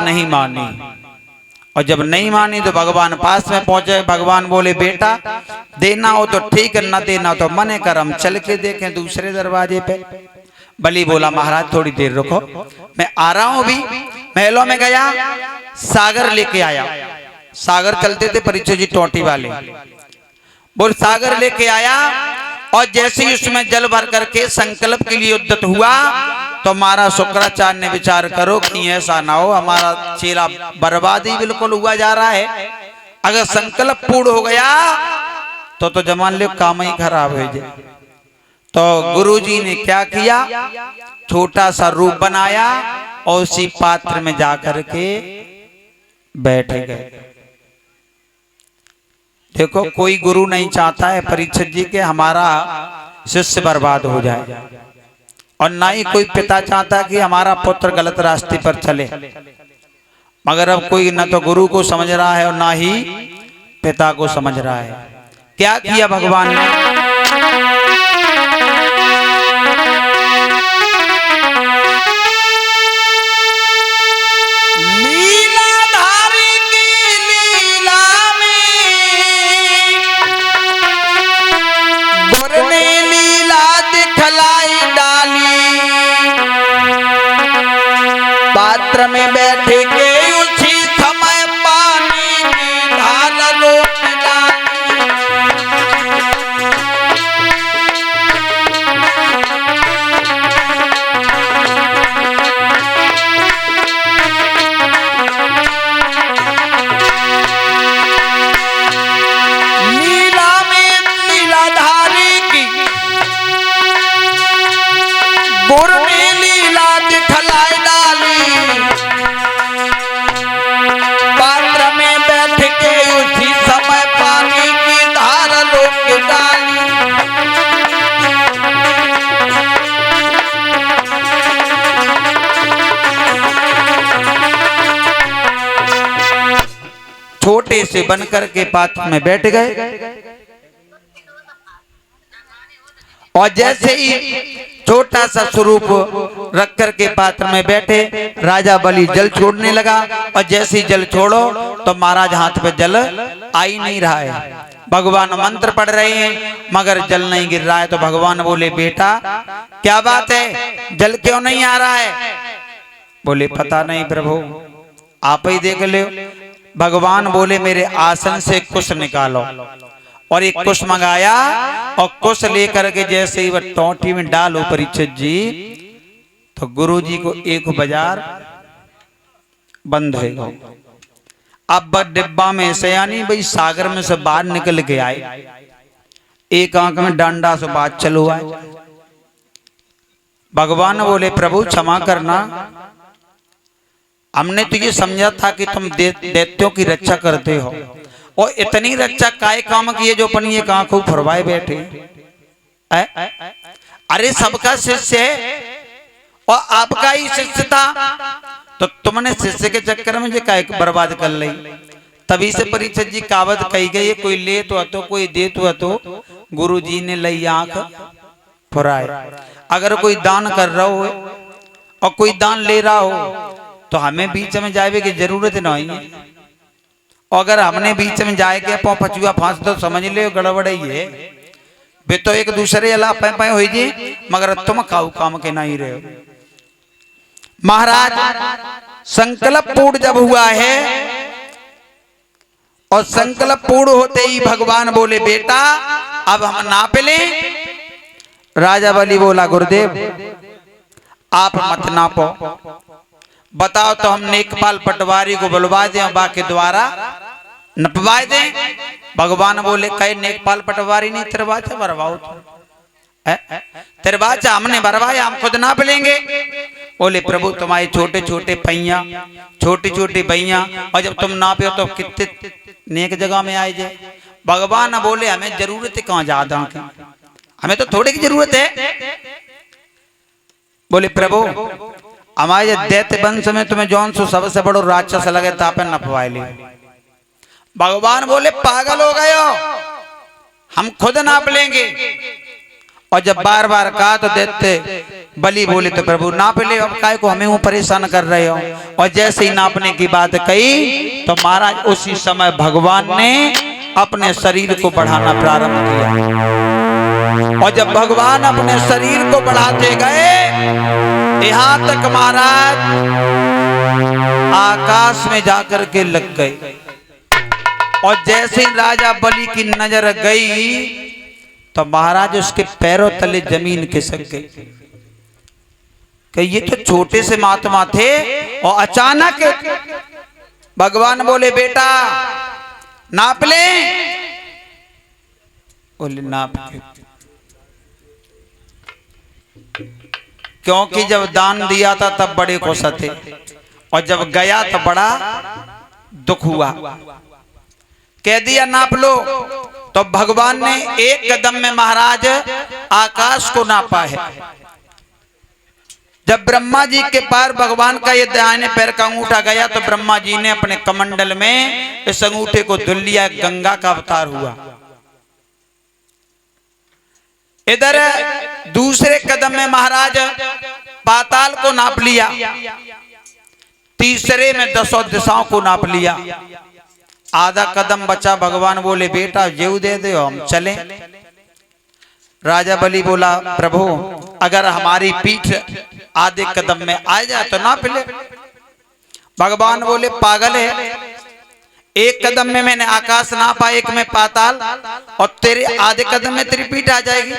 नहीं मानी। और जब नहीं मानी तो भगवान पास में पहुंचे। भगवान बोले बेटा देना हो तो ठीक, न देना तो मने कर, हम चल के देखें दूसरे दरवाजे पे। बलि बोला महाराज थोड़ी देर रुको, मैं आ रहा हूं। अभी महलों में गया, सागर लेके आया। सागर चलते थे परीक्षित जी टोटी वाले, बोल सागर लेके आया। और जैसे ही उसमें जल भर करके संकल्प के लिए उद्यत हुआ तो हमारा शुक्राचार्य ने विचार करो कि ऐसा ना हो हमारा चेला बर्बाद ही बिल्कुल हुआ जा रहा है। अगर संकल्प पूर्ण हो गया तो जमान लो काम ही खराब हो जाए। तो गुरुजी ने क्या किया, छोटा सा रूप बनाया और उसी पात्र में जाकर के बैठ गए। देखो कोई गुरु नहीं चाहता है परीक्षित जी के हमारा शिष्य बर्बाद हो जाए, और ना ही कोई पिता चाहता कि हमारा पुत्र गलत रास्ते पर चले। मगर अब कोई न तो गुरु को समझ रहा है और ना ही पिता को समझ रहा है। क्या किया भगवान ने, पात्र में बैठ के उसी समय पानी की ढाल रोक लीला में लीलाधारी की गुरु ने लीला दिखलाई डाली। पात्र में बैठ के उसी समय पानी की धार रोक डाली। छोटे से बनकर के पात्र में बैठ गए, और जैसे ही छोटा सा स्वरूप रख कर के पात्र में बैठे, राजा बलि जल छोड़ने लगा। और जैसे ही जल छोड़ो तो महाराज हाथ पे जल आ ही नहीं रहा है। भगवान मंत्र पढ़ रहे हैं मगर जल नहीं गिर रहा है। तो भगवान बोले बेटा क्या बात है, जल क्यों नहीं आ रहा है? बोले पता नहीं प्रभु, आप ही देख लो। भगवान बोले मेरे आसन से कुश निकालो, और एक कुश मंगाया और कुश लेकर के जैसे ही वह टोटी में डालो परीक्षित जी, तो गुरु जी को एक बाजार बंद है। अब डिब्बा में से यानी भाई सागर में से बाहर निकल के आए, एक आंख में डंडा से बात चलो आए। भगवान बोले प्रभु क्षमा करना, हमने तो ये समझा था कि तुम दैत्यों की रक्षा करते हो, और इतनी रक्षा काय काम की है जो अपन ये कहां को फरवाए बैठे। अरे सबका शिष्य है और आपका ही शिष्य था, तो तुमने शिष्य के चक्कर में जो काय बर्बाद कर ली। तभी से परीक्षित जी कावत कही गई, कोई ले तो हतो कोई दे तो हतो, गुरु जी ने लई आंख फुराए। अगर कोई दान कर रहा हो और कोई दान ले रहा हो तो हमें बीच में जाए की जरूरत नहीं है। अगर हमने बीच में जाए के पौ पचुआ फांस तो समझ ले गड़बड़ ही है। वे तो एक दूसरे अला पे हो जी, मगर तुम खाऊ काम के नहीं रहे हो। महाराज संकल्प पूर्ण जब हुआ है, और संकल्प पूर्ण होते ही भगवान बोले बेटा अब हम नाप लें। राजा बलि बोला गुरुदेव आप मत नापो, बताओ तो हम नेकपाल पटवारी को बुलवा दें, बाकी द्वारा नपवाए दें। भगवान बोले कई नेकपाल पटवारी नहीं, तिरवाचा भरवाओ। तिरवाचा हमने भरवाया, हम खुद नाप लेंगे। बोले प्रभु तुम्हारे छोटे छोटे पैया, छोटी छोटी भैया, और जब तुम नापे तो कितने नेक जगह में आए जाए। भगवान बोले हमें जरूरत है कहां ज्यादा की, हमें तो थोड़े की जरूरत है। बोले प्रभु हमारे दैत्य वंश में तुम्हें जौन सो सबसे बड़ो राक्षस लगे तापे नपवाए ले। भगवान बोले पागल हो गए हो, हम खुद नाप लेंगे। और जब बार बार कहा तो दैत्य बलि बोले तो प्रभु नाप ले, अब काय को हमें वो परेशान कर रहे हो। और जैसे ही नापने की बात कही तो महाराज उसी समय भगवान ने अपने शरीर को बढ़ाना प्रारंभ किया। और जब भगवान अपने शरीर को बढ़ाते गए यहां तक महाराज आकाश में जाकर के लग गए। और जैसे ही राजा बलि की नजर गई तो महाराज उसके पैरों तले जमीन खिसक गई कि ये तो छोटे से महात्मा थे। और अचानक भगवान बोले बेटा नाप ले। बोले नाप के, क्योंकि जब दान दिया था तब बड़े खुश थे और जब गया तो बड़ा दुख हुआ। कह दिया नाप लो। तो भगवान ने एक कदम में महाराज आकाश को नापा है। जब ब्रह्मा जी के पार भगवान का ये दाहिने पैर का अंगूठा गया तो ब्रह्मा जी ने अपने कमंडल में इस अंगूठे को धुल लिया, गंगा का अवतार हुआ। इधर दूसरे कदम में महाराज पाताल को नाप लिया, तीसरे में 10 दिशाओं को नाप लिया। आधा कदम बचा, भगवान बोले बेटा जेऊ दे दो हम चलें। राजा बलि बोला प्रभु अगर हमारी पीठ आधे कदम में आ जाए तो नाप ले। भगवान बोले पागल है, एक कदम में मैंने आकाश नापा, एक में पाताल, और तेरे आधे कदम में तेरी पीठ आ जाएगी।